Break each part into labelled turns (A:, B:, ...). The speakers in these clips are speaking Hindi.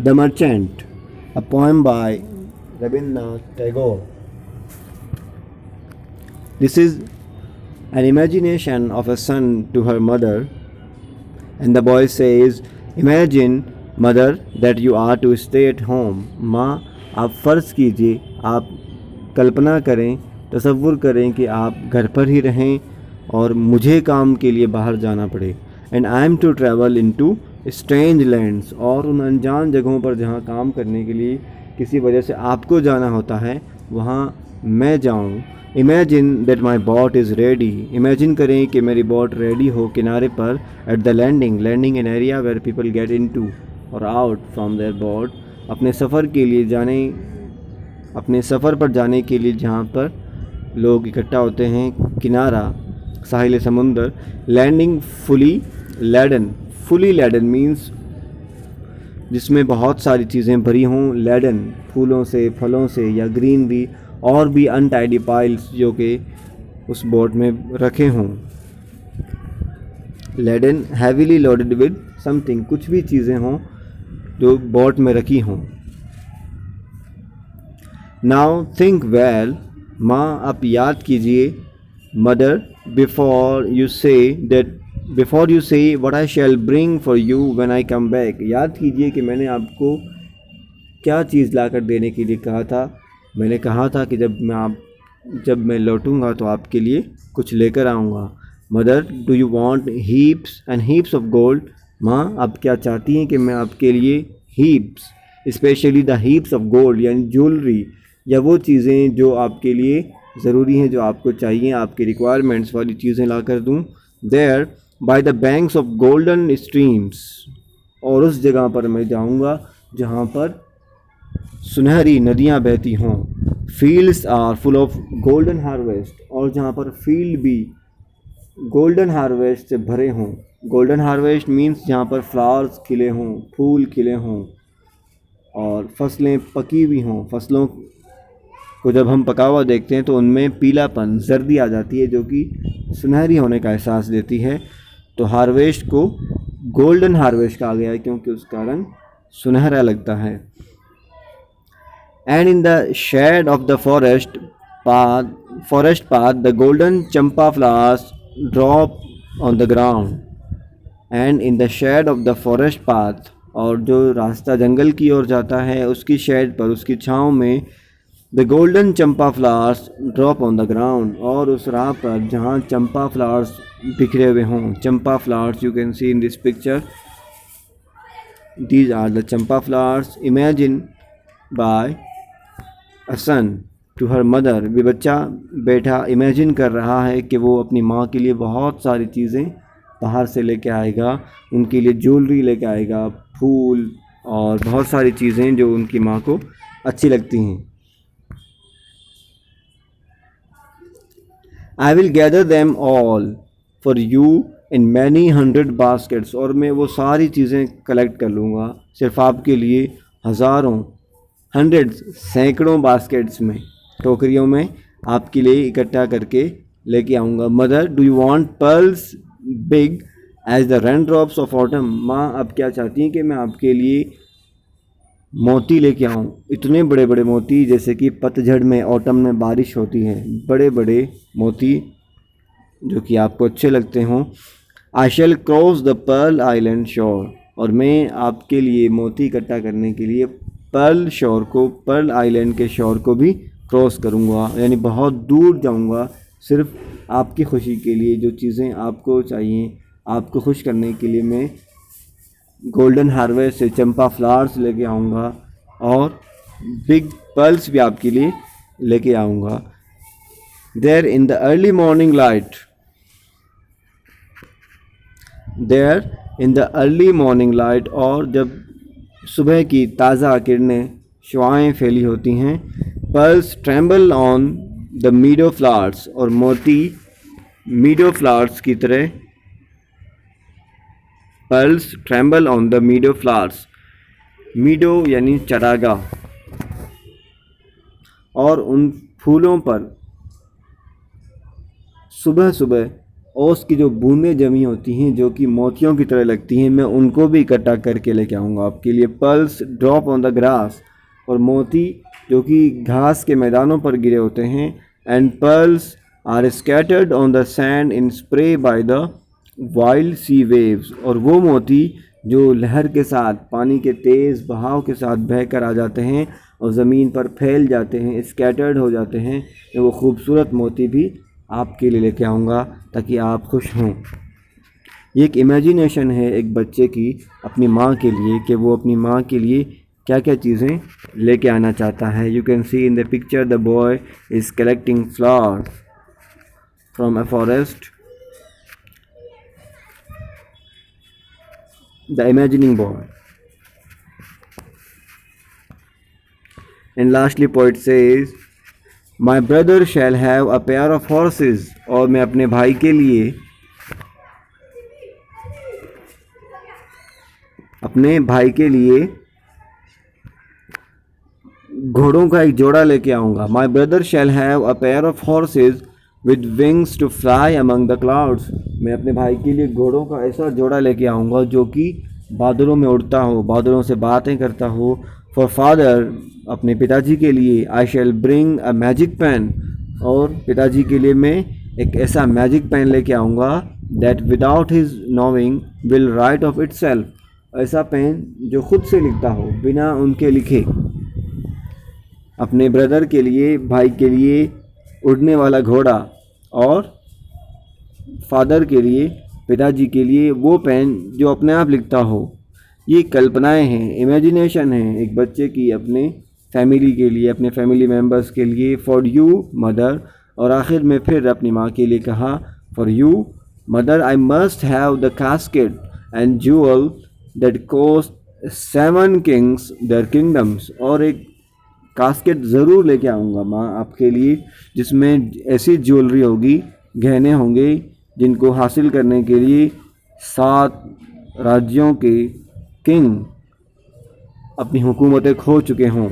A: The Merchant, a poem by Rabindranath Tagore. This is an imagination of a son to her mother, and the boy says, Imagine, mother, that you are to stay at home. माँ, आप फ़र्ज़ कीजिए, आप कल्पना करें, तसव्वुर करें कि आप घर पर ही रहें और मुझे काम के लिए बाहर जाना पड़े. And I am to travel into strange lands, और उन अनजान जगहों पर जहाँ काम करने के लिए किसी वजह से आपको जाना होता है वहाँ मैं जाऊँ. Imagine that my boat is ready, imagine करें कि मेरी बोट रेडी हो किनारे पर. At the landing, landing an area where people get in to और आउट फ्राम देयर बोट, अपने सफ़र के लिए जाने, अपने सफ़र पर जाने के लिए जहाँ पर लोग इकट्ठा होते हैं. किनारा, साहिल समुंदर. Landing fully laden, fully laden means जिसमें बहुत सारी चीज़ें भरी हों. लैडन फूलों से, फलों से या ग्रीनरी और भी अनटाइडी पाइल्स जो कि उस बोट में रखे हों. Laden heavily loaded with something, कुछ भी चीज़ें हों जो बोट में रखी हों. नाउ थिंक वेल, माँ आप याद कीजिए. Mother, before you say what I shall bring for you when I come back, याद कीजिए कि मैंने आपको क्या चीज़ लाकर देने के लिए कहा था. मैंने कहा था कि जब मैं लौटूंगा तो आपके लिए कुछ लेकर आऊँगा. Mother, do you want heaps and heaps of gold, माँ आप क्या चाहती हैं कि मैं आपके लिए heaps, specially the heaps of gold यानी ज्वेलरी या वो चीज़ें जो आपके लिए ज़रूरी हैं, जो आपको चाहिए, आपकी रिक्वायरमेंट्स वाली चीज़ें ला कर दूँ. There by the banks of golden streams, और उस जगह पर मैं जाऊँगा जहाँ पर सुनहरी नदियाँ बहती हों. Fields are full of golden harvest, और जहाँ पर फील्ड भी गोल्डन हार्वेस्ट से भरे हों. गोल्डन हार्वेस्ट मीन्स जहाँ पर फ्लावर्स खिले हों, फूल खिले हों और फसलें पकी हुई हों. फसलों को जब हम पका हुआ देखते हैं तो उनमें पीलापन, जर्दी आ जाती है जो कि सुनहरी होने का एहसास देती है. तो हार्वेस्ट को गोल्डन हार्वेस्ट कहा गया है क्योंकि उसका रंग सुनहरा लगता है. And in the shade of the forest path, the golden champa flowers drop on the ground. And in the shade of the forest path, और जो रास्ता जंगल की ओर जाता है उसकी शेड पर, उसकी छाँव में, the golden champa flowers drop on the ground, और उस राह पर जहाँ चंपा फ्लावर्स बिखरे हुए हों. चंपा flowers you can see in this picture. These are the champa flowers. Imagine by a son to her mother, भी बच्चा बैठा इमेजिन कर रहा है कि वो अपनी माँ के लिए बहुत सारी चीज़ें बाहर से लेके आएगा, उनके लिए ज्वेलरी लेके आएगा, फूल और बहुत सारी चीज़ें जो उनकी माँ को अच्छी लगती हैं. I will gather them all for you in many hundred baskets, और मैं वो सारी चीज़ें कलेक्ट कर लूँगा सिर्फ आपके लिए हज़ारों, हंड्रेड्स, सैकड़ों बास्केट्स में, टोकरियों में आपके लिए इकट्ठा करके लेके आऊँगा. Mother, do you want pearls big as the rain drops of autumn, माँ आप क्या चाहती हैं कि मैं आपके लिए मोती लेके आऊँ, इतने बड़े बड़े मोती जैसे कि पतझड़ में, ऑटम में बारिश होती है, बड़े बड़े मोती जो कि आपको अच्छे लगते हों. आई शैल क्रॉस द पर्ल आइलैंड शोर, और मैं आपके लिए मोती इकट्ठा करने के लिए पर्ल शोर को, पर्ल आइलैंड के शोर को भी क्रॉस करूँगा, यानी बहुत दूर जाऊँगा सिर्फ आपकी खुशी के लिए. जो चीज़ें आपको चाहिए, आपको खुश करने के लिए मैं गोल्डन हार्वेस्ट से चंपा फ्लावर्स लेके आऊँगा और बिग पर्ल्स भी आपके लिए लेके आऊँगा. There in the early morning light, there in the early morning light, और जब सुबह की ताज़ा किरणें, शुआएँ फैली होती हैं. Pearls tremble on the मीडो flowers, और मोती मीडो फ्लावर्स की तरह, pearls tremble on the मीडो flowers, मीडो यानी चरागाह, और उन फूलों पर सुबह सुबह ओस की जो बूंदें जमी होती हैं जो कि मोतियों की तरह लगती हैं, मैं उनको भी इकट्ठा करके लेके आऊँगा आपके लिए। Pearls drop on the grass, और मोती जो कि घास के मैदानों पर गिरे होते हैं। And pearls are scattered on the sand in spray by the wild sea waves, और वो मोती जो लहर के साथ, पानी के तेज़ बहाव के साथ बहकर आ जाते हैं और ज़मीन पर फैल जाते हैं, स्कैटर्ड हो जाते हैं, वो खूबसूरत मोती भी आपके लिए लेके आऊँगा ताकि आप खुश हों। ये एक इमेजिनेशन है एक बच्चे की अपनी माँ के लिए कि वो अपनी माँ के लिए क्या क्या चीज़ें लेके आना चाहता है। You can see in the picture the boy is collecting flowers from a forest, the imagining boy. And lastly poet says my brother shall have a pair of horses, और मैं अपने भाई के लिए घोड़ों का एक जोड़ा लेके आऊँगा। My brother shall have a pair of horses with wings to fly among the clouds, मैं अपने भाई के लिए घोड़ों का ऐसा जोड़ा लेके आऊँगा जो कि बादलों में उड़ता हो, बादलों से बातें करता हो। फॉर फादर, अपने पिताजी के लिए आई shall bring a magic pen, और पिताजी के लिए मैं एक ऐसा मैजिक पेन लेके आऊँगा that without his knowing will write of it self, ऐसा पेन जो खुद से लिखता हो बिना उनके लिखे। अपने ब्रदर के लिए, भाई के लिए उड़ने वाला घोड़ा, और फादर के लिए, पिताजी के लिए वो पेन जो अपने आप लिखता हो। ये कल्पनाएं हैं, इमेजिनेशन है एक बच्चे की अपने फैमिली के लिए, अपने फैमिली मेम्बर्स के लिए। फॉर यू मदर, और आखिर में फिर अपनी माँ के लिए कहा for you mother I must have the casket and jewel that cost 7 kings their kingdoms, और एक कास्केट ज़रूर लेके आऊँगा माँ आपके लिए जिसमें ऐसी ज्वेलरी होगी, गहने होंगे जिनको हासिल करने के लिए 7 राज्यों के किंग अपनी हुकूमतें खो चुके हों।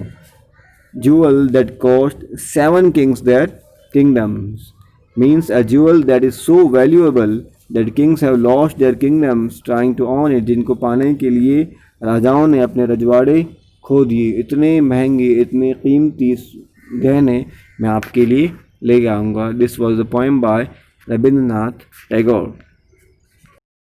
A: Jewel that cost 7 kings their kingdoms means a jewel that is so valuable that kings have lost their kingdoms trying to own it, जिनको पाने के लिए राजाओं ने अपने रजवाड़े खो दिए। इतने महंगे, इतने कीमती गहने मैं आपके लिए ले आऊँगा। This was the poem by Rabindranath Tagore.